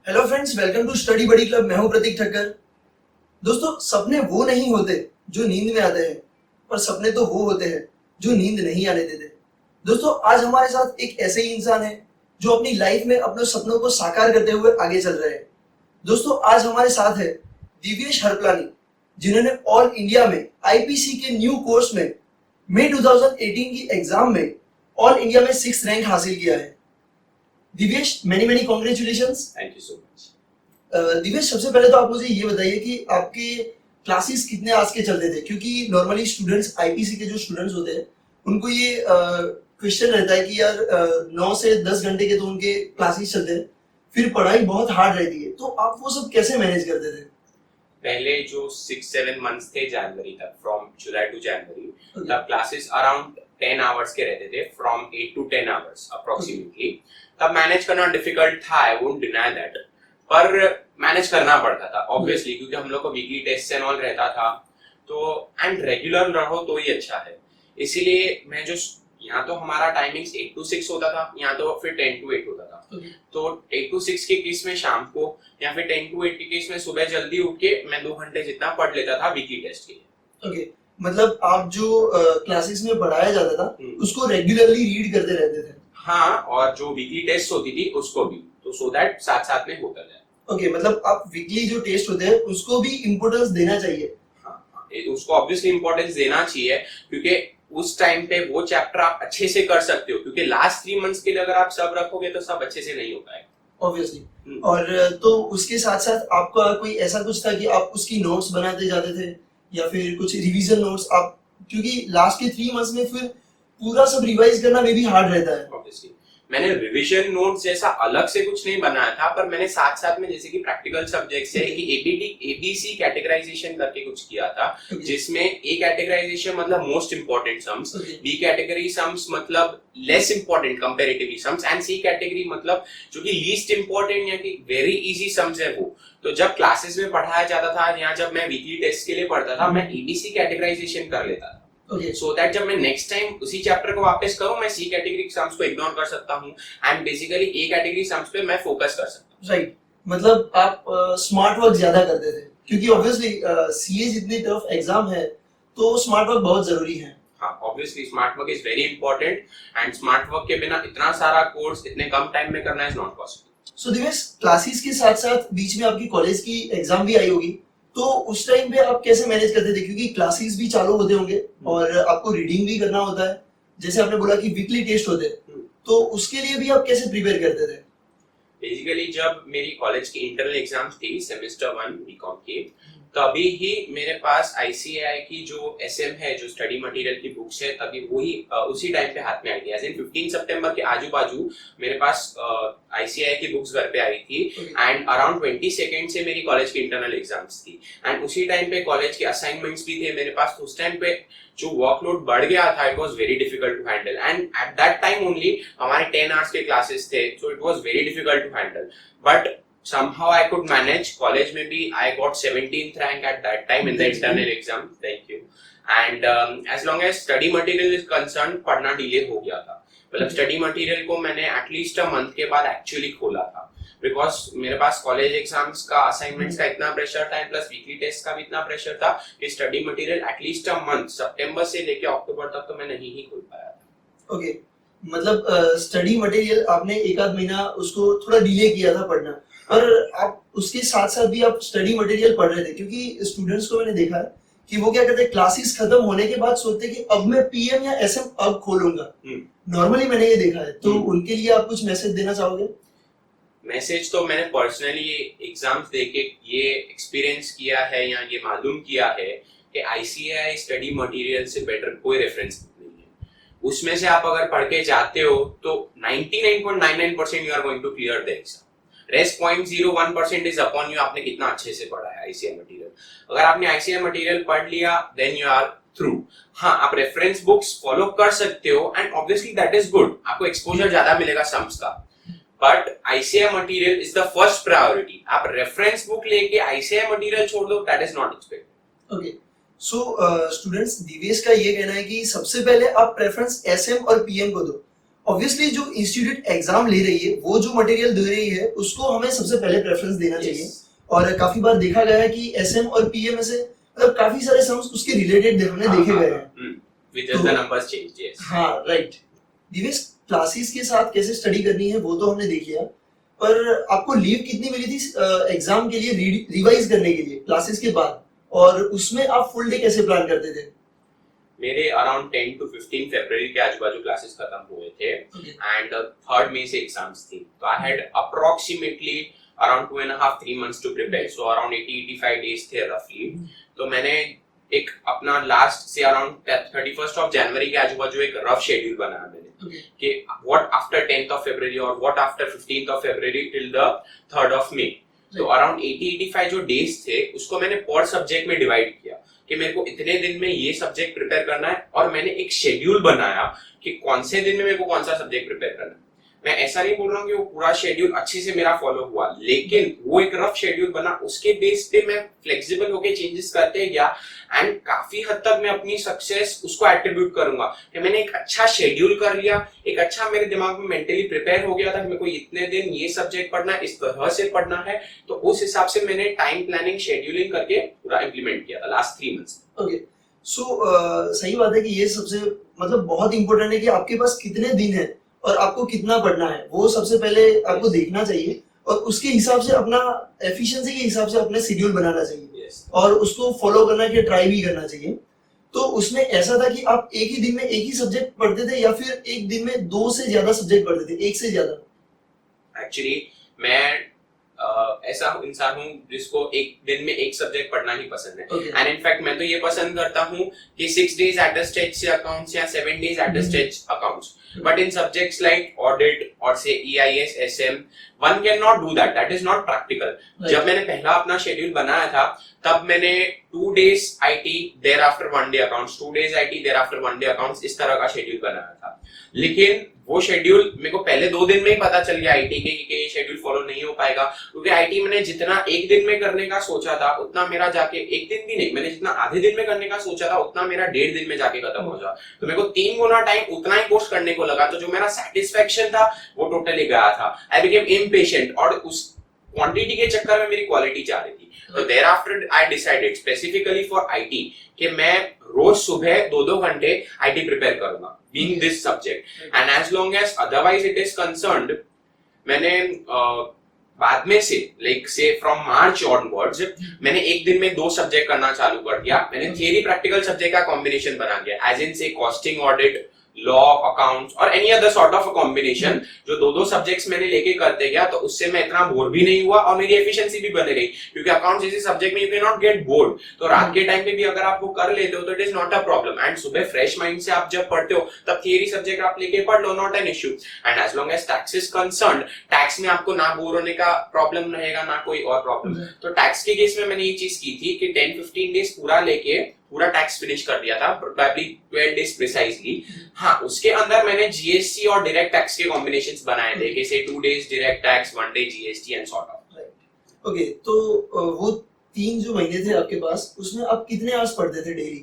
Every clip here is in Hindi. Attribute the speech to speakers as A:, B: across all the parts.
A: Hello friends, welcome to study buddy club. मैं हूं प्रतीक ठक्कर। दोस्तों, सपने वो नहीं होते जो नींद में आते हैं, पर सपने तो वो होते हैं जो नींद नहीं आने देते। दोस्तों, आज हमारे साथ एक ऐसे ही इंसान है जो अपनी लाइफ में अपने सपनों को साकार करते हुए आगे चल रहे हैं। दोस्तों, आज हमारे साथ है दिव्येश हरपलानी, जिन्होंने ऑल इंडिया में आईपीसी के न्यू कोर्स में मई 2018 की एग्जाम में ऑल इंडिया में 6th रैंक हासिल किया है। Divyesh, many many congratulations.
B: Thank you so much.
A: Divyesh, सबसे पहले तो आप मुझे ये बताइए कि आपके क्लासेस कितने आज के चलते थे, क्योंकि नॉर्मली स्टूडेंट्स आईपीसी के जो स्टूडेंट्स होते हैं उनको ये क्वेश्चन रहता है कि यार 9 से 10 घंटे के तो उनके क्लासेस चलते हैं, फिर पढ़ाई बहुत हार्ड रहती है, तो आप वो सब कैसे मैनेज करते थे?
B: पहले जो 6-7 मंथ्स थे जनवरी तक, फ्रॉम जुलाई टू जनवरी, तब क्लासेस अराउंड 10 आवर्स के रहते थे, फ्रॉम 8 to 10 आवर्स अप्रोक्सीमेटली। तब मैनेज करना डिफिकल्ट था, आई वोंट डिनाई दैट, पर मैनेज करना पड़ता था ऑब्वियसली, क्योंकि हम लोग को वीकली टेस्ट एंड ऑल रहता था, तो एंड रेगुलर रहो तो ही अच्छा है। इसीलिए मैं जो यहाँ तो हमारा टाइमिंग्स 8 to 6 होता था, यहाँ तो फिर 10 to 8 होता था। तो 8 to 6 के केस में शाम को, या फिर 10 to 8 के केस में सुबह जल्दी उठ के मैं 2 घंटे जितना पढ़ लेता था वीकली टेस्ट के लिए।
A: ओके, मतलब आप जो क्लासेस में पढ़ाया जाता था उसको रेगुलरली रीड करते रहते थे?
B: हाँ, और जो वीकली टेस्ट होती थी उसको भी, तो सो दैट साथ साथ में होता जाए।
A: ओके, मतलब आप वीकली जो टेस्ट होते हैं उसको भी इम्पोर्टेंस देना चाहिए?
B: हाँ, उसको ऑब्वियसली इम्पोर्टेंस देना चाहिए, क्योंकि उस टाइम पे वो चैप्टर आप अच्छे से कर सकते हो, क्योंकि लास्ट 3 मंथ्स के लिए अगर आप सब रखोगे तो सब अच्छे से नहीं हो पाएगा
A: ऑब्वियसली। और तो उसके साथ साथ आपका कोई ऐसा कुछ था कि आप उसकी नोट्स बनाते जाते थे या फिर कुछ रिवीजन नोट्स आप, क्योंकि लास्ट के 3 मंथ्स में फिर पूरा सब रिवाइज करना में भी हार्ड रहता है।
B: ऑब्वियसली मैंने रिवीजन नोट्स जैसा अलग से कुछ नहीं बनाया था, पर मैंने साथ साथ में जैसे कि प्रैक्टिकल सब्जेक्ट्स है कि एबीसी कैटेगराइजेशन करके कुछ किया था, जिसमें ए कैटेगराइजेशन मतलब most important sums, B category sums मतलब less important comparatively sums, and C category मतलब जो कि लीस्ट इंपॉर्टेंट या कि वेरी इजी सम्स है वो। तो जब क्लासेस में पढ़ाया जाता था या जब मैं वीकली टेस्ट के लिए पढ़ता था, मैं एबीसी कैटेगराइजेशन कर लेता था, सो दैट जब मैं नेक्स्ट टाइम उसी चैप्टर को वापस करूं, मैं सी कैटेगरी सम्स को इग्नोर कर सकता हूं and basically A category sums पे मैं फोकस कर सकता हूं।
A: राइट, मतलब आप स्मार्ट वर्क ज्यादा करते थे, क्योंकि ऑब्वियसली सीए जितनी टफ एग्जाम है तो स्मार्ट वर्क बहुत जरूरी है।
B: हाँ, obviously smart work is very important, and smart work के बिना इतना सारा कोर्स इतने कम टाइम में करना is not possible.
A: So Divesh, classes के साथ साथ बीच में आपकी कॉलेज की एग्जाम भी आई होगी, तो उस टाइम पे आप कैसे मैनेज करते थे, क्योंकि क्लासेस भी चालू होते होंगे और आपको रीडिंग भी करना होता है, जैसे आपने बोला कि वीकली टेस्ट होते हैं, तो उसके लिए भी आप कैसे प्रिपेयर करते थे?
B: बेसिकली जब मेरी कॉलेज की इंटरनल एग्जाम्स थी सेमेस्टर 1 बीकॉम की, तभी ही मेरे पास आईसीएआई की जो एसएम है, जो स्टडी मटेरियल की बुक्स है, तभी वही उसी टाइम पे हाथ में आई थी। एज इन 15 सितंबर के आजू बाजू मेरे पास आईसीएआई की बुक्स घर पे आई थी, एंड अराउंड 22 से मेरी कॉलेज की इंटरनल एग्जाम्स थी, एंड उसी टाइम पे कॉलेज के असाइनमेंट्स भी थे मेरे पास। उस टाइम पे जो वर्कलोड बढ़ गया था, it was very difficult to handle, and at that time only हमारे 10 आवर्स के क्लासेस थे, so it was very difficult to handle, but somehow I could manage. College में भी I got 17th rank at that time in the internal exam. Thank you. And as long as study material is concerned, पढ़ना डिले हो गया था। मतलब स्टडी मटेरियल को मैंने एटलीस्ट अ मंथ के बाद एक्चुअली खोला था, बिकॉज मेरे पास कॉलेज एग्जाम्स का, असाइनमेंट्स का इतना प्रेशर था, प्लस वीकली टेस्ट का भी इतना प्रेशर था कि study material at least a month, सितंबर से लेके अक्टूबर तक तो मैं नहीं ही खोल पाया था।
A: ओके, मतलब स्टडी मटेरियल आपने एक आध महीना उसको थोड़ा डिले किया था पढ़ना, पर आप उसके साथ साथ भी आप स्टडी मटेरियल पढ़ रहे थे, क्योंकि स्टूडेंट्स को मैंने देखा है कि वो क्या करते हैं, क्लासेस खत्म होने के बाद सोचते हैं कि अब मैं पीएम या एसएम अब खोलूंगा। नॉर्मली मैंने ये देखा है, तो उनके लिए आप कुछ मैसेज देना चाहोगे?
B: मैसेज तो मैंने पर्सनली एग्जाम्स देके ये एक्सपीरियंस किया है या ये मालूम किया है कि आईसीएआई स्टडी मटेरियल से बेटर कोई रेफरेंस नहीं है। उसमें से आप अगर पढ़ के जाते हो तो 99.99% you are going to clear the exam. Rest 0.01% is upon you, आपने कितना अच्छे से पढ़ा है आईसीएआई मटेरियल। अगर आपने आईसीएआई मटेरियल पढ़ लिया, देन यू आर थ्रू। हाँ, आप रेफरेंस बुक्स फॉलो कर सकते हो, and obviously that is good, आपको एक्सपोजर ज्यादा मिलेगा सम्स का, but ICAI material is the first priority. आप रेफरेंस बुक लेके आईसीएआई मटेरियल छोड़ दो, that is not expected.
A: Okay, so students, Divesh का ये कहना है कि सबसे पहले आप प्रेफरेंस एसएम और पीएम को दो, ऑब्वियसली जो इंस्टीट्यूट एग्जाम ले रही है वो जो मटेरियल दे रही है उसको हमें सबसे पहले प्रेफरेंस देना चाहिए। और काफी बार देखा गया है कि एसएम और पीएम में से मतलब काफी सारे सम्स उसके रिलेटेड हमने देखे गए हैं।
B: With just the numbers changed, yes.
A: हाँ राइट। दिवेश, क्लासेस के साथ कैसे स्टडी करनी है वो तो हमने देख लिया, पर आपको लीव कितनी मिली थी एग्जाम के लिए रिवाइज करने के लिए क्लासेस के बाद, और उसमें आप फुल डे कैसे प्लान करते थे?
B: मेरे अराउंड 10 to 15 फरवरी के आजू बाजू क्लासेस खत्म हुए थे एंड 3rd मई से एग्जाम्स थी, तो I had approximately around 2.5-3 months to prepare, so around 80-85 days थे रफली। तो मैंने एक अपना लास्ट से अराउंड 31st of January के आजू बाजू एक रफ शेड्यूल बनाया मैंने कि what after 10th of February और what after 15th of February till the 3rd of May। तो अराउंड 80-85 जो डेज थे उसको मैंने पर सब्जेक्ट में डिवाइड किया कि मेरे को इतने दिन में ये सब्जेक्ट प्रिपेयर करना है, और मैंने एक शेड्यूल बनाया कि कौन से दिन में मेरे को कौन सा सब्जेक्ट प्रिपेयर करना है। मैं ऐसा नहीं बोल रहा हूँ कि वो पूरा शेड्यूल अच्छे से मेरा फॉलो हुआ, लेकिन वो एक रफ शेड्यूल बना, उसके बेस पे मैं फ्लेक्सिबल होके चेंजेस करते गया एंड काफी हद तक मैं अपनी सक्सेस उसको एट्रीब्यूट करूंगा कि मैंने एक अच्छा शेड्यूल कर लिया, एक अच्छा मेरे दिमाग में मेंटली प्रिपेयर हो गया था कि मेरे को इतने दिन ये सब्जेक्ट पढ़ना है, इस तरह से पढ़ना है, तो उस हिसाब से मैंने टाइम प्लानिंग शेड्यूलिंग करके पूरा इंप्लीमेंट किया था लास्ट 3 months।
A: ओके, सो सही बात है कि ये सबसे मतलब बहुत इंपॉर्टेंट है कि आपके पास कितने दिन है और आपको कितना पढ़ना है, वो सबसे पहले आपको देखना चाहिए और उसके हिसाब से अपना एफिशिएंसी के हिसाब से अपने शेड्यूल बनाना चाहिए और उसको फॉलो करना के ट्राई भी करना चाहिए। तो उसमें ऐसा था कि आप एक ही दिन में एक ही सब्जेक्ट पढ़ते थे या फिर एक दिन में 2 से ज्यादा सब्जेक्ट पढ़ते थे, एक से ज्यादा?
B: एक्चुअली मैं ऐसा इंसान हूँ जिसको एक दिन में एक सब्जेक्ट पढ़ना ही पसंद है एंड इनफैक्ट मैं तो ये पसंद करता हूँ कि 6 days एट द स्टेज से अकाउंट्स या 7 days at the stage accounts, but in subjects like audit और से EIS SM one cannot do that, that is not practical। जब मैंने पहला अपना शेड्यूल बनाया था तब मैंने 2 days IT thereafter 1 day accounts, 2 days IT thereafter 1 day accounts, इस तरह का शेड्यूल बनाया था। लेकिन वो शेड्यूल मेरे को पहले 2 दिन में ही पता चल गया IT के कि ये शेड्यूल फॉलो नहीं हो पाएगा, क्योंकि IT मैंने जितना एक दिन में करने का सोचा था उतना मेरा जाके एक दिन भी नहीं, मैंने जितना आधे दिन में करने का सोचा था उतना मेरा 1.5 दिन में जाके खत्म हो जाए, तो मेरे को 3 गुना टाइम उतना ही कोर्स करने को लगा, तो जो मेरा सेटिस्फेक्शन था वो टोटली गया था। आई बिकेम इम्पेशेंट और उस क्वांटिटी के चक्कर में मेरी क्वालिटी जा रही थी। तो thereafter I decided specifically for IT कि मैं रोज सुबह 2-2 घंटे IT प्रिपेयर करूंगा being this subject, and as long as otherwise it is concerned मैंने बाद में से लाइक से फ्रॉम मार्च ऑनवर्ड्स मैंने एक दिन में 2 सब्जेक्ट करना चालू कर दिया। मैंने थियरी प्रैक्टिकल सब्जेक्ट का कॉम्बिनेशन बना दिया, एज इन से कॉस्टिंग ऑडिट, लॉ, अकाउंट्स और any other sort of combination, जो 2-2 सब्जेक्ट्स मैंने लेके करते गया, तो उससे मैं इतना बोर भी नहीं हुआ और मेरी एफिशिएंसी भी बनी रही, क्योंकि अकाउंट्स जैसे सब्जेक्ट में you can not get bored, तो रात के टाइम पे भी अगर आप वो कर लेते हो तो it is not a problem, and सुबह फ्रेश माइंड से आप जब पढ़ते हो तब थियरी सब्जेक्ट आप लेके पढ़ लो, not an issue. And as long as tax is concerned, tax में आपको ना बोर होने का प्रॉब्लम रहेगा ना कोई और प्रॉब्लम। तो टैक्स के केस में मैंने ये चीज की थी कि 10-15 डेज पूरा लेके पूरा टैक्स फिनिश कर दिया था, प्रोबेबली 12 days प्रिसाइजली। हाँ, उसके अंदर मैंने GST और डायरेक्ट टैक्स के कॉम्बिनेशंस बनाए थे, जैसे 2 days direct tax, 1 day GST and sort of.
A: Okay, तो वो 3 जो महीने थे आपके पास, उसमें आप कितने आवर्स पढ़ते थे daily?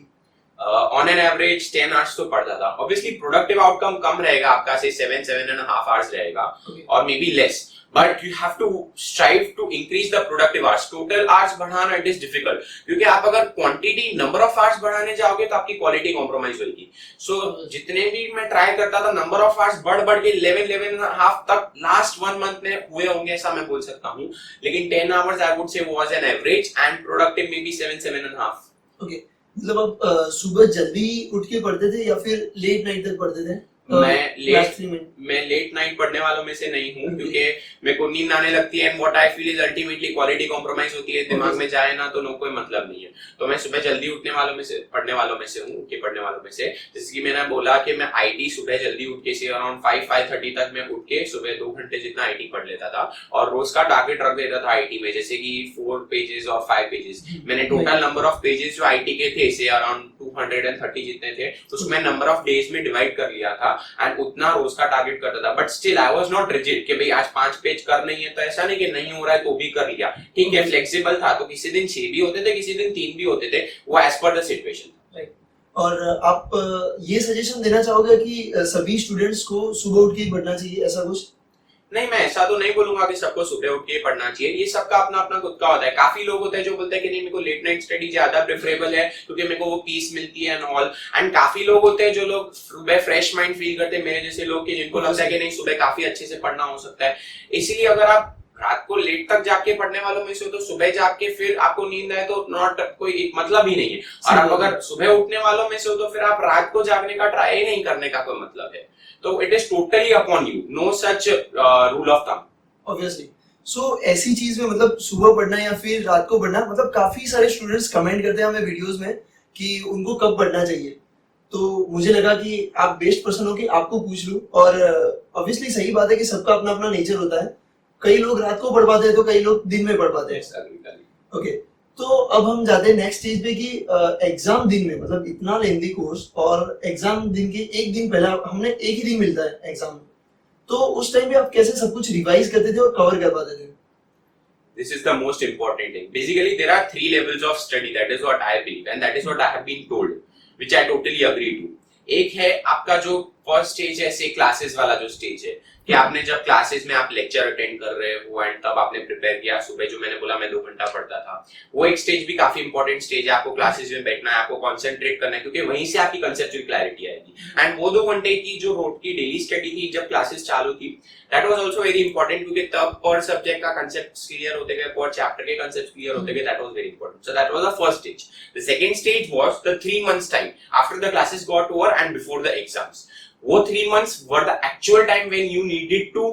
B: On an average 10 hours तो पढ़ता था। ऑब्वियसली प्रोडक्टिव आउटकम कम रहेगा आपका, से 7-7.5 hours रहेगा और may be less, but you have to strive to increase the productive hours. Total hours बढ़ाना इट इज डिफिकल्ट, क्योंकि आप अगर क्वांटिटी नंबर ऑफ आवर्स बढ़ाने जाओगे तो आपकी क्वालिटी कॉम्प्रोमाइज होगी। सो जितने भी मैं ट्राई करता था नंबर ऑफ आवर्स बढ़ के 11-11.5 तक लास्ट 1 month में हुए होंगे, ऐसा मैं बोल सकता हूँ, लेकिन 10 hours आई वुड से was an average and productive may be 7-7.5।
A: Okay, मतलब आप सुबह जल्दी उठ के पढ़ते थे या फिर लेट नाइट तक पढ़ते थे?
B: मैं लेट नाइट पढ़ने वालों में से नहीं हूँ, क्योंकि मेरे को नींद आने लगती है, what I feel is ultimately quality compromise होती है, दिमाग में जाए ना तो कोई मतलब नहीं है। तो मैं सुबह जल्दी उठने वालों में से, पढ़ने वालों में से हूँ, पढ़ने वालों में से। जैसे कि मैंने बोला कि मैं IT सुबह जल्दी उठ के से अराउंड 5-5:30 तक मैं उठ के सुबह 2 घंटे जितना IT पढ़ लेता था और रोज का टारगेट रख देता था IT में, जैसे कि 4 pages और 5 pages। मैंने टोटल नंबर ऑफ पेजेस जो IT के थे से अराउंड 230 जितने थे, उसमें नंबर ऑफ डेज में डिवाइड कर लिया था एंड उतना रोज का टारगेट करता था। But still I was not rigid कि भाई आज 5 पेज कर नहीं है, तो ऐसा नहीं कि नहीं हो रहा है तो भी कर लिया, ठीक है, फ्लेक्सिबल था। तो किसी दिन 6 भी होते थे, किसी दिन 3 भी होते थे, वो एज पर द सिचुएशन था।
A: और आप ये सजेशन देना चाहोगे कि सभी स्टूडेंट्स को सुबह उठ के ही पढ़ना चाहिए, ऐसा कुछ?
B: नहीं, मैं ऐसा तो नहीं बोलूंगा कि सबको सुबह उठ के पढ़ना चाहिए। ये सबका अपना अपना खुद का होता है। काफी लोग होते हैं जो बोलते हैं कि नहीं, मेरे को लेट नाइट स्टडी ज्यादा प्रेफरेबल है क्योंकि मेरे को वो पीस मिलती है एंड ऑल। एंड काफी लोग होते हैं जो लोग सुबह फ्रेश माइंड फील करते हैं, मेरे जैसे लोग, कि जिनको लगता है कि नहीं सुबह काफी अच्छे से पढ़ना हो सकता है। इसीलिए अगर आप रात को लेट तक जाके पढ़ने वालों में से हो तो सुबह जाके फिर आपको नींद आए तो नॉट कोई मतलब ही नहीं है। और आप अगर सुबह उठने वालों में से हो तो फिर आप रात को जागने का ट्राई ही नहीं करने का कोई मतलब है। तो it is totally upon you, no such rule of thumb.
A: Obviously. So ऐसी चीज में मतलब सुबह पढ़ना या फिर रात को पढ़ना, मतलब काफी सारे स्टूडेंट्स कमेंट करते हैं हमें वीडियोस में कि उनको कब पढ़ना चाहिए। तो मुझे लगा कि आप बेस्ट पर्सन हो कि आपको पूछ लूं। और ऑब्वियसली सही बात है कि सबका अपना अपना नेचर होता है, कई लोग रात को पढ़ पाते हैं तो कई लोग दिन में पढ़ पाते हैं। ओके, तो अब हम जाते हैं नेक्स्ट स्टेज पे कि एग्जाम दिन में, मतलब इतना लेंथी कोर्स और एग्जाम दिन के एक दिन पहले हमने एक ही दिन मिलता है एग्जाम में, तो उस टाइम पे आप कैसे सब कुछ रिवाइज करते थे और कवर कर पाते थे?
B: This is the most important thing. Basically, there are 3 levels of study. That is what I believe, and that is what I have been told, which I totally agree to. एक है आपका जो फर्स्ट स्टेज है, से क्लासेस वाला जो स्टेज है, कि आपने जब क्लासेस में आप लेक्चर अटेंड कर रहे हो एंड तब आपने प्रिपेयर किया सुबह, जो मैंने बोला मैं 2 घंटा पढ़ता था। वो एक स्टेज भी काफी इंपॉर्टेंट स्टेज है। आपको क्लासेस में बैठना है, आपको कंसंट्रेट करना है, क्योंकि वहीं से आपकी कंसेप्चुअल क्लैरिटी आएगी। एंड वो 2 घंटे की जो रोड की डेली स्टडी थी जब क्लासेस चालू थी, that was also very important, क्योंकि तब पर सब्जेक्ट का कांसेप्ट क्लियर होते गए, पर चैप्टर के कांसेप्ट क्लियर होते गए। That was very important. So that was the first stage. The second stage was the 3 months time after the classes got over and before the exams. वो 3 months were the actual time when you needed to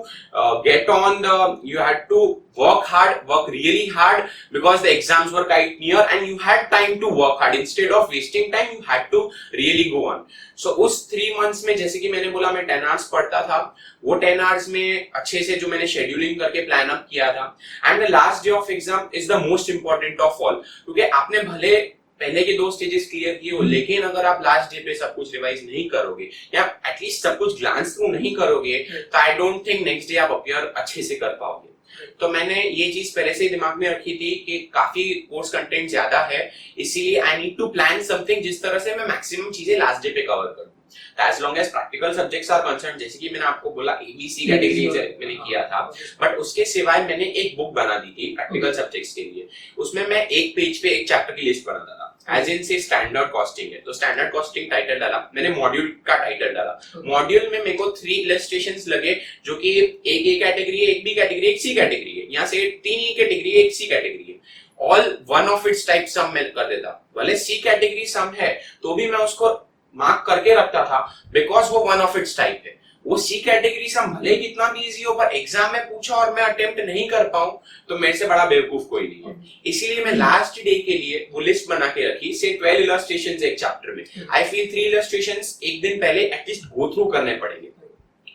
B: get on the, you had to work hard, work really hard, because the exams were quite near and you had time to work hard. Instead of wasting time, you had to really go on. So उस 3 months में, जैसे कि मैंने बोला मैं 10 hours पढ़ता था, वो 10 hours में अच्छे से जो मैंने शेड्यूलिंग करके प्लान अप किया था। And the last day of exam is the most important of all, क्योंकि आपने भले पहले के 2 स्टेजेस क्लियर किए हो, लेकिन अगर आप लास्ट डे पे सब कुछ रिवाइज नहीं करोगे या एटलीस्ट सब कुछ ग्लांस थ्रू नहीं करोगे, तो I don't think next day आप अपीयर अच्छे से कर पाओगे। तो मैंने ये चीज पहले से ही दिमाग में रखी थी कि काफी कोर्स कंटेंट ज्यादा है, इसीलिए I need to plan something जिस तरह से मैं मैक्सिमम चीजें लास्ट डे पे कवर करूं। As long as practical subjects are concerned, जैसे कि मैंने आपको बोला ABC कैटेगरी मैंने किया था, बट उसके सिवाय मैंने एक बुक बना दी थी प्रैक्टिकल सब्जेक्ट्स के लिए। उसमें मैं एक पेज पे एक चैप्टर की लिस्ट बनाता था, एज इन से स्टैंडर्ड कॉस्टिंग है तो स्टैंडर्ड कॉस्टिंग टाइटल डाला मैंने, मॉड्यूल का टाइटल डाला। मॉड्यूल में मेरे को 3 इलस्ट्रेशंस लगे, जो कि एक ए कैटेगरी है, एक बी कैटेगरी, एक सी कैटेगरी है। यहाँ से 3 ई कैटेगरी है, एक सी कैटेगरी है। All one of its type sum मैं कर देता, भले सी कैटेगरी सम है तो भी मैं उसको मार्क करके रखता था, बिकॉज वो वन ऑफ इट्स टाइप है। वो सी कैटेगरी सम भले कितना भी इजी हो, पर एग्जाम में पूछा और मैं अटेम्प्ट नहीं कर पाऊं तो मेरे से बड़ा बेवकूफ कोई नहीं है। इसीलिए मैं लास्ट डे के लिए वो लिस्ट बना के रखी, से 12 इलस्ट्रेशंस एक चैप्टर में। आई फील 3 इलस्ट्रेशंस एक दिन पहले एटलीस्ट गो थ्रू करने पड़ेंगे,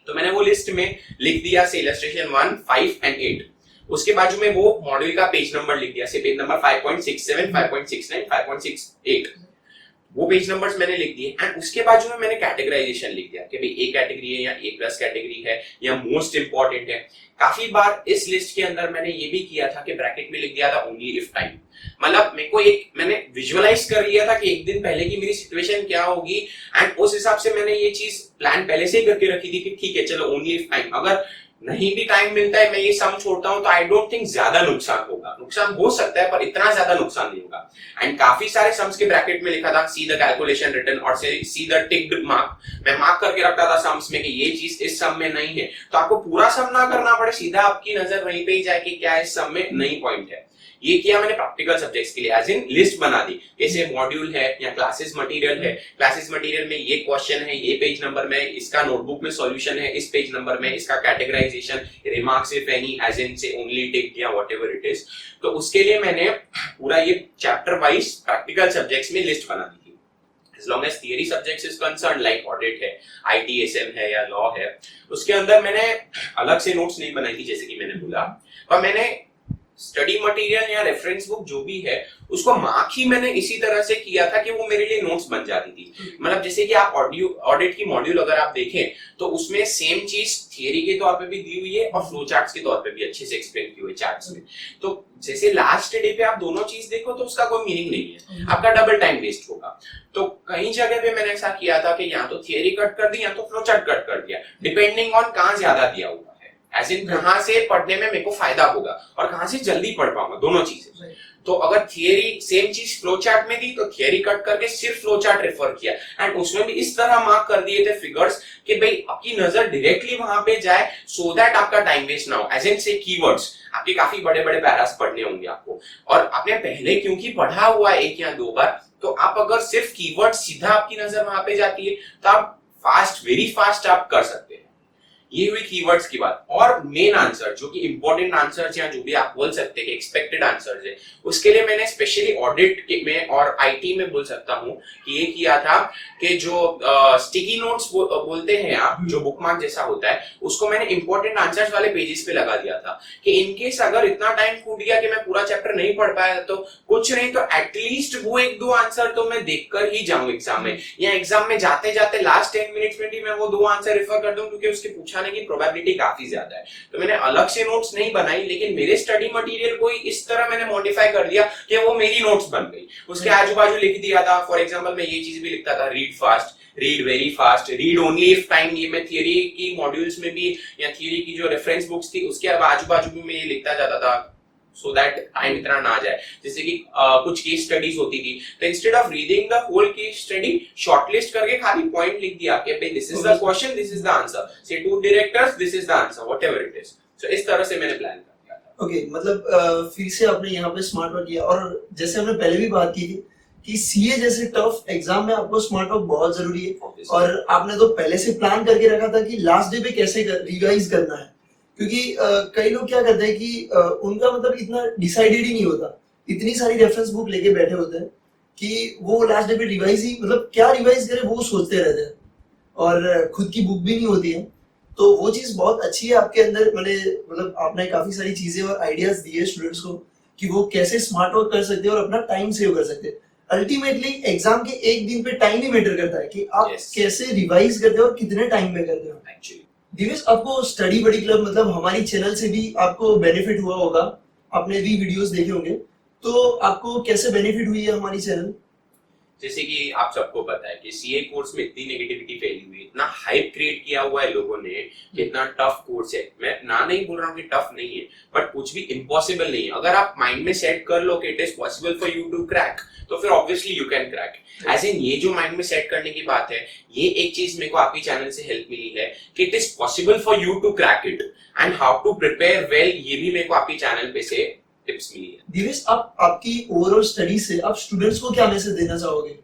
B: तो मैंने वो लिस्ट में लिख दिया से इलस्ट्रेशन 1, 5 एंड 8। उसके बाजू में वो मॉड्यूल का पेज नंबर लिख दिया, से पेज नंबर 5.67, 5.69, 5.68, वो पेज नंबर्स मैंने लिख दिए। एंड उसके बाजू में मैंने कैटेगराइजेशन लिख दिया कि भाई ए कैटेगरी है या ए प्लस कैटेगरी है या मोस्ट इंपॉर्टेंट है। काफी बार इस लिस्ट के अंदर मैंने ये भी किया था कि ब्रैकेट में लिख दिया था ओनली इफ टाइम, मतलब मेरे को एक मैंने विजुअलाइज कर लिया था कि एक दिन पहले की मेरी सिचुएशन क्या होगी, एंड उस हिसाब से मैंने ये चीज प्लान पहले से ही करके रखी थी कि ठीक है चलो ओनली इफ टाइम, अगर नहीं भी टाइम मिलता है मैं ये सम छोड़ता हूं तो आई डोंट थिंक ज्यादा नुकसान होगा। नुकसान हो सकता है पर इतना ज्यादा नुकसान नहीं होगा। एंड काफी सारे सम्स के ब्रैकेट में लिखा था सी द कैलकुलेशन रिटन और सी द टिक्ड मार्क, मैं मार्क करके रखता था सम्स में कि ये चीज इस सम में नहीं है, तो आपको पूरा सम ना करना पड़े, सीधा आपकी नजर वहीं पे ही जाए कि क्या इस सम में नहीं पॉइंट है। ये किया मैंने प्रैक्टिकल सब्जेक्ट्स के लिए, एज इन लिस्ट बना दी, जैसे मॉड्यूल है या क्लासेस मटेरियल है, क्लासेस मटेरियल में ये क्वेश्चन है, ये पेज नंबर में, इसका नोटबुक में सॉल्यूशन है, इस पेज नंबर में, इसका categorisation, remarks if any, as in से ओनली टिक या व्हाटएवर इट इज। तो उसके लिए मैंने पूरा ये चैप्टर वाइज प्रैक्टिकल सब्जेक्ट्स में लिस्ट बना दी थी। As long as theory subjects is concerned, like audit है, ITSM है या लॉ है, उसके अंदर मैंने अलग से नोट्स नहीं बनाई थी जैसे कि मैंने बोला, पर मैंने स्टडी मटेरियल या रेफरेंस बुक जो भी है उसको मार्क ही मैंने इसी तरह से किया था कि वो मेरे लिए नोट्स बन जाती थी। मतलब जैसे कि आप ऑडिट की मॉड्यूल अगर आप देखें तो उसमें सेम चीज थियरी के तौर पे भी दी हुई है और फ्लो चार्ट्स के तौर पे भी अच्छे से एक्सप्लेन की हुई है चार्ट्स में। तो जैसे लास्ट डे पे आप दोनों चीज देखो तो उसका कोई मीनिंग नहीं है, आपका डबल टाइम वेस्ट होगा। तो कई जगह पे मैंने ऐसा किया था कि या तो थियरी कट कर दी या तो फ्लो चार्ट कट कर दिया, डिपेंडिंग ऑन कहाँ ज्यादा दिया हुआ है, एज इन कहाँ से पढ़ने में मेरे को फायदा होगा और कहाँ से जल्दी पढ़ पाऊंगा, दोनों चीजें। तो अगर थियरी सेम चीज फ्लो चार्ट में दी तो थियरी कट करके सिर्फ फ्लो चार्ट रेफर किया एंड उसमें भी इस तरह मार्क कर दिए थे फिगर्स कि भाई आपकी नजर डायरेक्टली वहां पे जाए सो दैट आपका टाइम वेस्ट ना हो। एज इन से कीवर्ड्स आपके काफी बड़े बड़े पैरास पढ़ने होंगे आपको और आपने पहले क्योंकि पढ़ा हुआ एक या दो बार, तो आप अगर सिर्फ कीवर्ड सीधा आपकी नजर वहां पे जाती है तो आप फास्ट, वेरी फास्ट आप कर सकते हैं। ये हुई कीवर्ड्स की बात। और मेन आंसर जो कि इंपॉर्टेंट आंसर्स या जो भी आप बोल सकते हैं कि एक्सपेक्टेड आंसर्स है, उसके लिए मैंने स्पेशली ऑडिट में और आईटी में बोल सकता हूं कि ये किया था कि जो स्टिकी नोट्स बोलते हैं आप, जो बुकमार्क जैसा होता है, उसको मैंने इंपॉर्टेंट आंसर्स वाले पेजेस पे लगा दिया था कि इनकेस अगर इतना टाइम छूट गया कि मैं पूरा चैप्टर नहीं पढ़ पाया तो कुछ नहीं तो एटलीस्ट वो एक दो आंसर तो मैं देखकर ही जाऊं एग्जाम में, या एग्जाम में जाते जाते लास्ट 10 मिनट्स में भी मैं वो दो आंसर रेफर कर दूं क्योंकि उसके पूछा की प्रोबेबिलिटी काफी ज्यादा है। तो मैंने अलग से नोट्स नहीं बनाई, लेकिन मेरे स्टडी मटेरियल को इस तरह मैंने मॉडिफाई कर दिया कि वो मेरी नोट्स बन गई। उसके आजू बाजू लिख दिया था, फॉर एग्जांपल मैं ये चीज भी लिखता था, read fast, read very fast, read only if time. ये मैं थियरी की मॉड्यूल्स में भी या थियरी की जो रेफरेंस बुक्स थी उसके आजू बाजू भी मैं ये लिखता जाता था so that टाइम इतना ना जाए। जैसे कि कुछ केस स्टडीज होती थी तो instead of reading the whole case study shortlist करके खाली पॉइंट लिख दिया कि भाई this is the question, this is the answer, say to directors, this is the answer, whatever it is. So इस तरह से मैंने प्लान कर दिया था।
A: ओके, मतलब फिर से आपने यहाँ पे स्मार्ट वर्क किया। और जैसे हमने पहले भी बात की थी कि सीए जैसे टफ एग्जाम में आपको स्मार्ट वर्क बहुत जरूरी है और आपने तो पहले से प्लान करके रखा था कि लास्ट डे पे कैसे रिवाइज करना है, क्योंकि कई लोग क्या करते हैं कि उनका मतलब इतना डिसाइडेड ही नहीं होता, इतनी सारी रेफरेंस बुक लेके बैठे होते हैं कि वो लास्ट डे पे रिवाइज ही, मतलब क्या रिवाइज करे वो सोचते रहते हैं और खुद की बुक भी नहीं होती है। तो वो चीज बहुत अच्छी है आपके अंदर, मतलब आपने काफी सारी चीजें और आइडियाज दिए स्टूडेंट्स को कि वो कैसे स्मार्ट वर्क कर सकते हैं और अपना टाइम सेव कर सकते हैं। अल्टीमेटली एग्जाम के एक दिन पे टाइम ही मैटर करता है कि आप कैसे रिवाइज करते हो और कितने टाइम में करते हो।
B: एक्चुअली
A: दिवेश, आपको स्टडी बडी क्लब मतलब हमारी चैनल से भी आपको बेनिफिट हुआ होगा, आपने भी वीडियोस देखे होंगे, तो आपको कैसे बेनिफिट हुई है हमारी चैनल?
B: जैसे कि आप सबको पता है कि सीए कोर्स में इतनी नेगेटिविटी फैली हुई है, इतना हाइप क्रिएट किया हुआ है लोगों ने कि इतना टफ कोर्स है। मैं ना नहीं बोल रहा हूँ कि टफ नहीं है, बट कुछ भी इम्पॉसिबल नहीं है। अगर आप माइंड में सेट कर लो कि it is possible for you to crack, तो फिर obviously you can crack. As in ये जो माइंड में सेट करने की बात है, ये एक चीज मेरे को आपकी चैनल से हेल्प मिली है कि it is possible for you to crack it and how to prepare well, ये भी मेरे को आपकी चैनल पे से टिप्स मिली है।
A: दिवेश, आप आपकी ओवरऑल स्टडी से आप स्टूडेंट्स को क्या मैसेज देना चाहोगे?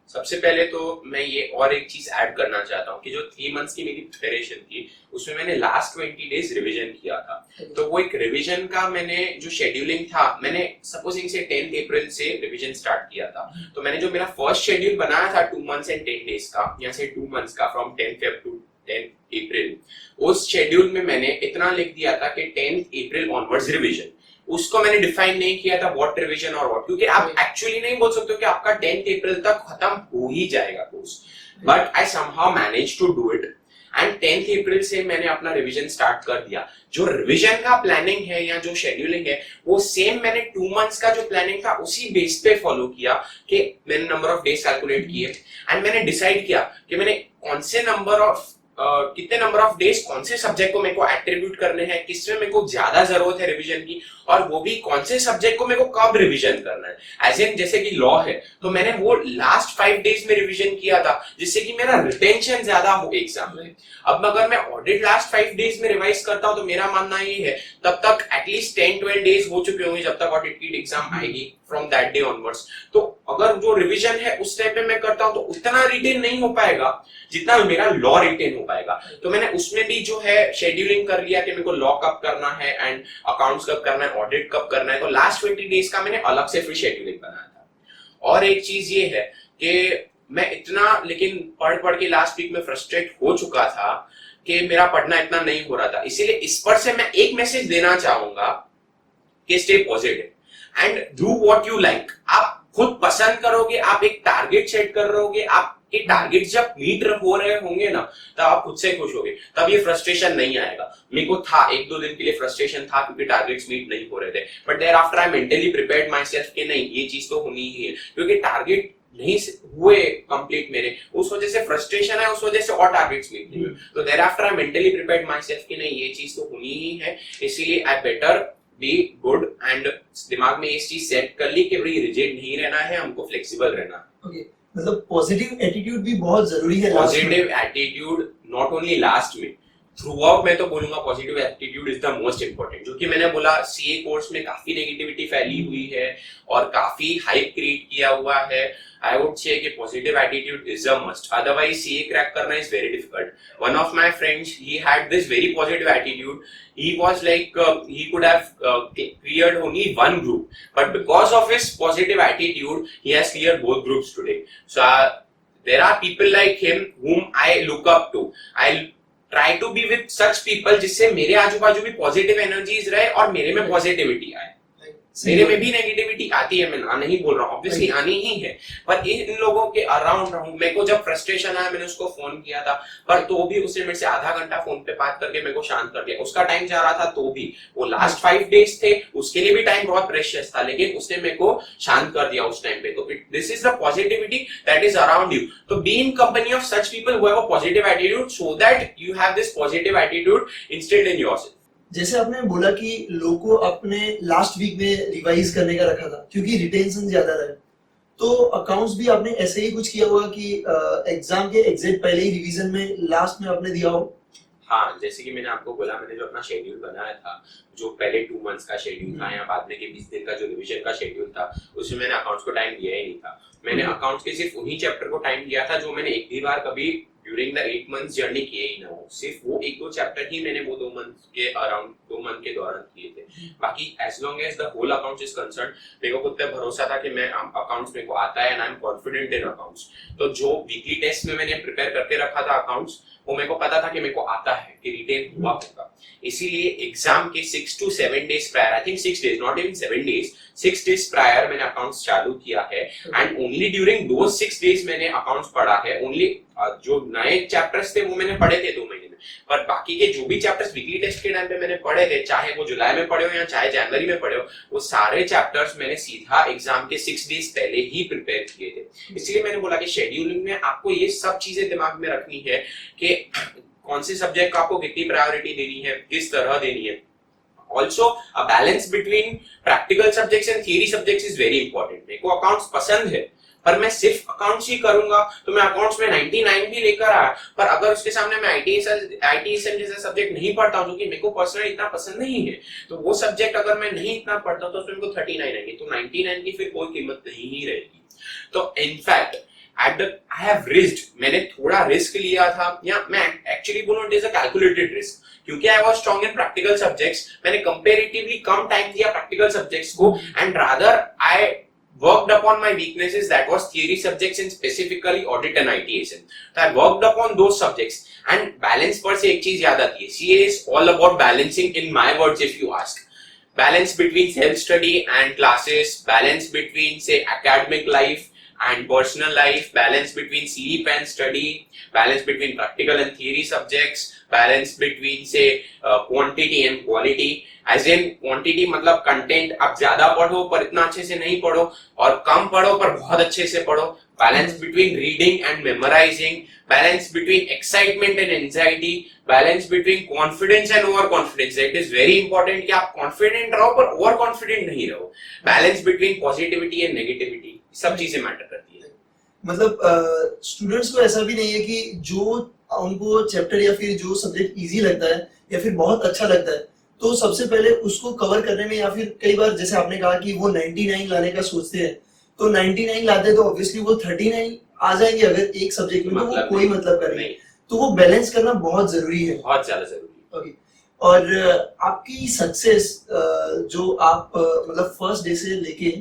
B: सबसे पहले तो मैं ये और एक चीज ऐड करना चाहता हूँ कि जो 3 मंथ्स की मेरी प्रिपरेशन थी उसमें मैंने लास्ट 20 डेज रिवीजन किया था। तो वो एक रिवीजन का मैंने जो शेड्यूलिंग था, मैंने सपोजिंग से 10 अप्रैल से रिवीजन स्टार्ट किया था। तो मैंने जो मेरा फर्स्ट शेड्यूल बनाया था 2 मंथ्स एंड 10 डेज का, या से 2 मंथ्स का फ्रॉम 10 फेब टू 10 अप्रैल, उस शेड्यूल में मैंने इतना लिख दिया था कि 10 अप्रैल ऑनवर्ड्स रिवीजन। उसको मैंने डिफाइन नहीं किया था व्हाट रिवीजन और व्हाट, क्योंकि आप एक्चुअली नहीं बोल सकते हो कि आपका 10 अप्रैल तक खत्म हो ही जाएगा course, but I somehow manage to do it and 10 April से मैंने अपना रिवीजन स्टार्ट कर दिया। जो रिवीजन का प्लानिंग है या जो शेड्यूलिंग है वो सेम मैंने 2 मंथ्स का जो प्लानिंग था उसी बेस पे फॉलो किया कि मैंने नंबर ऑफ डेज कैलकुलेट किए एंड मैंने डिसाइड किया कि मैंने कौन से कितने नंबर ऑफ डेज कौन से सब्जेक्ट को मेरे को एट्रीब्यूट करने हैं, किसमें मेरे को ज्यादा जरूरत है रिवीजन की, और वो भी कौन से सब्जेक्ट को मेरे को कब रिवीजन करना है। एज इन जैसे कि लॉ है तो मैंने वो लास्ट 5 डेज में रिवीजन किया था जिससे कि मेरा रिटेंशन ज्यादा हो एग्जाम में। अब अगर मैं ऑडिट लास्ट 5 डेज में रिवाइज करता हूं तो मेरा मानना ये है तब तक एटलीस्ट 10-12 डेज हो चुके होंगे जब तक ऑडिट की एग्जाम आएगी फ्रॉम दैट डे ऑनवर्ड्स। तो अगर जो रिवीजन है उस टाइप में मैं करता हूं तो उतना रिटेन नहीं हो पाएगा जितना मेरा लॉ रिटेन हो पाएगा। तो मैंने उसमें भी जो है शेड्यूलिंग कर लिया कि मेरे को लॉ कब करना है एंड अकाउंट्स कब करना है, ऑडिट कब करना है। तो लास्ट 20 डेज का मैंने अलग से फिर शेड्यूलिंग बनाया था। और एक चीज ये है कि मैं इतना लेकिन पढ़ के लास्ट वीक में फ्रस्ट्रेट हो चुका था कि मेरा पढ़ना इतना नहीं हो रहा था। इसीलिए इस पर से मैं एक मैसेज देना चाहूंगा कि stay positive and do what you like. आप खुद पसंद करोगे, आप एक टारगेट सेट कर रहोगे, आप ये टारगेट जब मीट हो रहे होंगे ना, तब आप खुद से खुश होगे, तब ये फ्रस्ट्रेशन नहीं आएगा। मेरे को था 1-2 दिन के लिए फ्रस्ट्रेशन था क्योंकि टारगेट्स मीट नहीं हो रहे थे, but thereafter I mentally prepared myself कि नहीं, ये चीज तो होनी ही है, क्योंकि टारगेट नहीं हुए कंप्लीट मेरे, उस वजह से फ्रस्ट्रेशन है, उस वजह से और टारगेट्स मीट नहीं हुए। तो thereafter I mentally prepared myself कि नहीं, ये चीज तो होनी ही है, इसीलिए I better be good and दिमाग में ये चीज सेट कर ली कि भाई रिजिड नहीं रहना है, हमको फ्लेक्सिबल रहना है।
A: ओके, मतलब पॉजिटिव एटीट्यूड भी बहुत जरूरी है।
B: Positive attitude not only last में, थ्रू आउट मैं तो बोलूंगा positive attitude is the most important. जो कि मैंने बोला सीए कोर्स में काफी नेगेटिविटी फैली हुई है और काफी हाइप क्रिएट किया हुआ है। आई वुड से कि positive attitude is a must, otherwise CA crack करना is very difficult. One of my friends, he had this very positive attitude, he was like he could have cleared only one group, but because of his positive attitude he has cleared both groups today. So there are people like him whom I look up to. I try to be with such people जिससे मेरे आजू बाजू भी पॉजिटिव एनर्जीज रहे और मेरे में पॉजिटिविटी आए। मेरे में भी नेगेटिविटी आती है, मैं ना नहीं बोल रहा हूँ, ऑब्वियसली आनी ही है, पर इन लोगों के अराउंड रहूं। मेरे को जब फ्रस्ट्रेशन आया मैंने उसको फोन किया था, पर तो भी उसने मेरे से आधा घंटा फोन पे बात करके मेरे को शांत कर दिया। उसका टाइम जा रहा था तो भी, वो लास्ट 5 डेज थे, उसके लिए भी टाइम बहुत प्रेशियस था, लेकिन उसने मेरे को शांत कर दिया उस टाइम पे। तो this is the positivity that is around you. तो be in company of such people who have a positive attitude so that you have this positive attitude instead in yourself.
A: जैसे आपने बोला कि लोगों को अपने लास्ट वीक में रिवाइज करने का रखा था क्योंकि रिटेंशन ज्यादा रहे, तो अकाउंट्स भी आपने ऐसे ही कुछ किया होगा कि एग्जाम के एग्जैक्ट पहले ही रिवीजन में लास्ट में आपने दिया हो?
B: हाँ, जैसे कि मैंने आपको बोला, मैंने जो अपना शेड्यूल बनाया था, जो पहले 2 मंथ्स का शेड्यूल था या बाद में के 20 दिन का जो रिवीजन का शेड्यूल था, उसमें मैंने अकाउंट्स को टाइम दिया ही नहीं था। मैंने अकाउंट्स के सिर्फ उन्हीं चैप्टर को टाइम दिया था जो मैंने एक भी बार कभी ड्यूरिंग द 8 मंथ्स जर्नी किए ही ना हो। सिर्फ वो 1-2 चैप्टर ही मैंने वो 2 मंथ के अराउंड 2 मंथ के दौरान किए थे। बाकी as long as the whole accounts is concern, मेरे को खुद पे भरोसा था कि मैं अकाउंट्स मेरे को आता है and I am confident in accounts. तो जो वीकली टेस्ट में मैंने प्रिपेयर करके रखा था अकाउंट्स, वो मेरे को पता था कि मेरे को आता है, कि रिटेन हुआ होगा। इसीलिए एग्जाम के 6 to 7 days prior, I think 6 days, not even 7 days, 6 days prior मैंने अकाउंट्स चालू किया है एंड ओनली ड्यूरिंग दो 6 days मैंने अकाउंट्स पढ़ा है। ओनली जो नए चैप्टर्स थे वो मैंने पढ़े थे 2 महीने में, पर बाकी के जो भी चैप्टर्स वीकली टेस्ट के टाइम पे मैंने पढ़े थे, चाहे वो जुलाई में पढ़े हो या चाहे जनवरी में पढ़े हो, वो सारे चैप्टर्स मैंने सीधा एग्जाम के 6 days पहले ही प्रिपेयर किए थे। इसलिए मैंने बोला कि शेड्यूलिंग में आपको ये सब चीजें दिमाग में रखनी है कि कौन से सब्जेक्ट को आपको कितनी प्रायोरिटी देनी है, किस तरह देनी है। Also, a balance between practical subjects and theory subjects is very important. मेरे को अकाउंट्स पसंद है, पर मैं सिर्फ अकाउंट्स ही करूंगा तो मैं अकाउंट्स में 99 भी लेकर आया, पर अगर उसके सामने मैं ITSM जैसा सब्जेक्ट नहीं पढ़ता हूं जो कि मेरे को पर्सनली इतना पसंद नहीं है, तो वो सब्जेक्ट अगर मैं नहीं इतना पढ़ता तो उसमें मेरे को 39 आएंगे, तो 99 की फिर कोई कीमत नहीं ही रहेगी। तो इनफैक्ट I have risked, मैंने थोड़ा रिस्क लिया था, या मैं एक्चुअली बोलूं it is a calculated risk, क्योंकि I was strong in practical subjects. मैंने कंपैरेटिवली कम टाइम दिया प्रैक्टिकल सब्जेक्ट्स को and rather I worked upon my weaknesses, that was theory subjects and specifically audit and ITSM. So I worked upon those subjects and balance पर से एक चीज याद आती है, CA is all about balancing, in my words if you ask. Balance between self study and classes, balance between say academic life and personal life, balance between sleep and study, balance between practical and theory subjects, balance between say quantity and quality. As in quantity मतलब कंटेंट आप ज्यादा पढ़ो पर इतना अच्छे से नहीं पढ़ो, और कम पढ़ो पर बहुत अच्छे से पढ़ो। Balance between reading and memorizing, balance between excitement and anxiety, balance between confidence and overconfidence. It is very important कि आप confident रहो पर overconfident नहीं रहो। Balance between positivity and negativity, सब चीजें मैटर करती है।
A: मतलब स्टूडेंट्स को ऐसा भी नहीं है कि जो उनको चैप्टर या फिर जो सब्जेक्ट इजी लगता है या फिर बहुत अच्छा लगता है तो सबसे पहले उसको कवर करने में, या फिर कई बार जैसे आपने कहा कि वो 99 लाने का सोचते हैं, तो 99 लाते तो ऑब्वियसली वो 39 आ जाएंगे अगर एक सब्जेक्ट में, तो वो कोई मतलब का नहीं। तो वो बैलेंस करना बहुत जरूरी है,
B: बहुत ज्यादा जरूरी है।
A: ओके। और आपकी सक्सेस जो आप मतलब फर्स्ट डे से लेके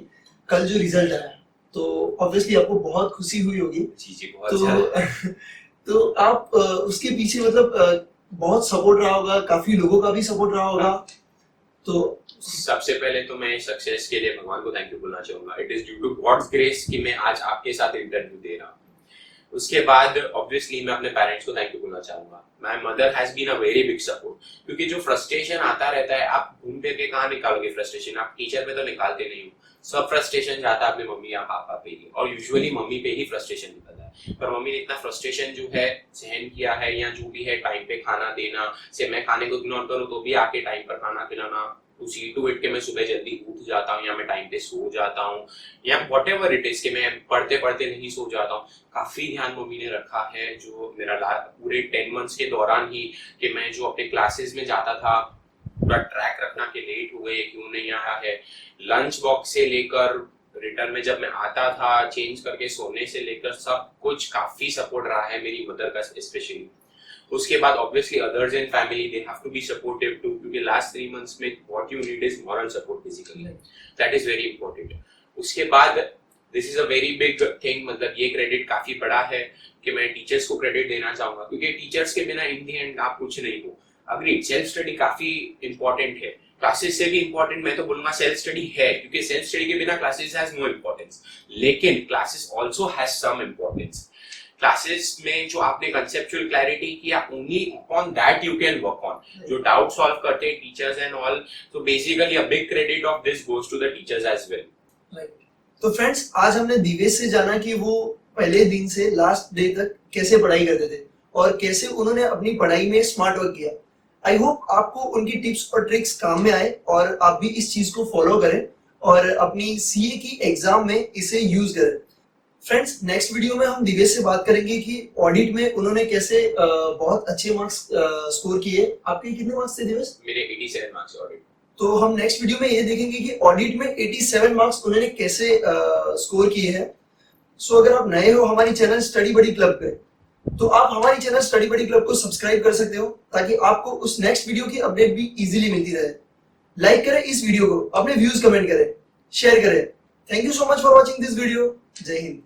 A: कल जो रिजल्ट आया, तो ऑब्वियसली आपको बहुत खुशी हुई होगी।
B: जी जी, बहुत ज्यादा।
A: तो आप उसके पीछे मतलब बहुत सपोर्ट रहा होगा, काफी लोगों का भी सपोर्ट रहा होगा, तो
B: सबसे पहले तो मैं सक्सेस के लिए भगवान को थैंक यू बोलना चाहूंगा। It is due to God's grace कि मैं आज आपके साथ इंटरव्यू दे रहा हूँ। उसके बाद ऑब्वियसली मैं अपने पेरेंट्स को थैंक यू बोलना चाहूंगा। My mother has been a very big support, क्योंकि जो फ्रस्ट्रेशन आता रहता है, आप घूम फिर के कहाँ निकालोगे फ्रस्ट्रेशन, आप टीचर पे तो निकालते नहीं हो, सब फ्रस्ट्रेशन जाता है अपने मम्मी या पापा पे ही, और यूजुअली मम्मी पे ही फ्रस्ट्रेशन निकलता है। पर मम्मी ने इतना फ्रस्ट्रेशन जो है सहन किया है, या जो भी है टाइम पे खाना देना, से मैं खाने को इग्नोर करूँ तो भी आके टाइम पर खाना खिलाना, टू सी टू इट के मैं सुबह जल्दी उठ जाता हूँ या मैं टाइम पे सो जाता हूँ, या वट एवर इट इज कि मैं पढ़ते पढ़ते नहीं सो जाता हूँ। काफी ध्यान मम्मी ने रखा है जो मेरा पूरे 10 मंथ्स के दौरान ही, कि मैं जो अपने क्लासेस में जाता था पूरा ट्रैक रखना कि लेट हो गए, क्यों नहीं आया है, लंच बॉक्स से लेकर रिटर्न में जब मैं आता था चेंज करके सोने से लेकर सब कुछ काफी सपोर्ट रहा है मेरी मदर का स्पेशली। उसके बाद obviously others in family they have to be supportive too, क्योंकि लास्ट 3 मंथ्स में what you need is moral support basically, that is very important. उसके बाद this is a very big thing, मतलब ये क्रेडिट काफी बड़ा है कि मैं टीचर्स को क्रेडिट देना चाहूंगा, क्योंकि टीचर्स के बिना इन दी एंड आप कुछ नहीं हो। अग्री, सेल्फ स्टडी काफी इंपॉर्टेंट है, क्लासेस से भी इंपॉर्टेंट मैं तो बोलूंगा सेल्फ स्टडी है, क्योंकि सेल्फ स्टडी के बिना क्लासेस हैज नो इंपॉर्टेंस, लेकिन classes also has some importance. Classes में जो आपने कंसेप्चुअल क्लैरिटी किया, only upon that you can work on. जो डाउट सॉल्व करते हैं टीचर्स एंड ऑल, तो basically a big credit of this goes to the teachers as well.
A: तो फ्रेंड्स, आज हमने दिवेश से जाना कि वो पहले दिन से लास्ट डे तक कैसे पढ़ाई करते थे और कैसे उन्होंने अपनी पढ़ाई में स्मार्ट वर्क किया। आई होप आपको उनकी टिप्स और ट्रिक्स काम में आए और आप भी इस चीज को फॉलो करें और अपनी सीए की एग्जाम में इसे यूज करें। फ्रेंड्स, नेक्स्ट वीडियो में हम दिवेश से बात करेंगे कि ऑडिट में उन्होंने कैसे बहुत अच्छे मार्क्स स्कोर किए। आपके कितने मार्क्स थे दिवेश?
B: मेरे 87 मार्क्स ऑडिट।
A: तो हम नेक्स्ट वीडियो में ये देखेंगे कि ऑडिट में 87 मार्क्स उन्होंने कैसे स्कोर किए हैं। सो अगर आप नए हो हमारी चैनल स्टडी बडी क्लब पे, तो आप हमारी चैनल स्टडी बडी क्लब को सब्सक्राइब कर सकते हो, ताकि आपको उस नेक्स्ट वीडियो की अपडेट भी इजीली मिलती रहे। लाइक करें इस वीडियो को, अपने व्यूज कमेंट करें, शेयर करें। Thank you so much for watching this video. जय हिंद।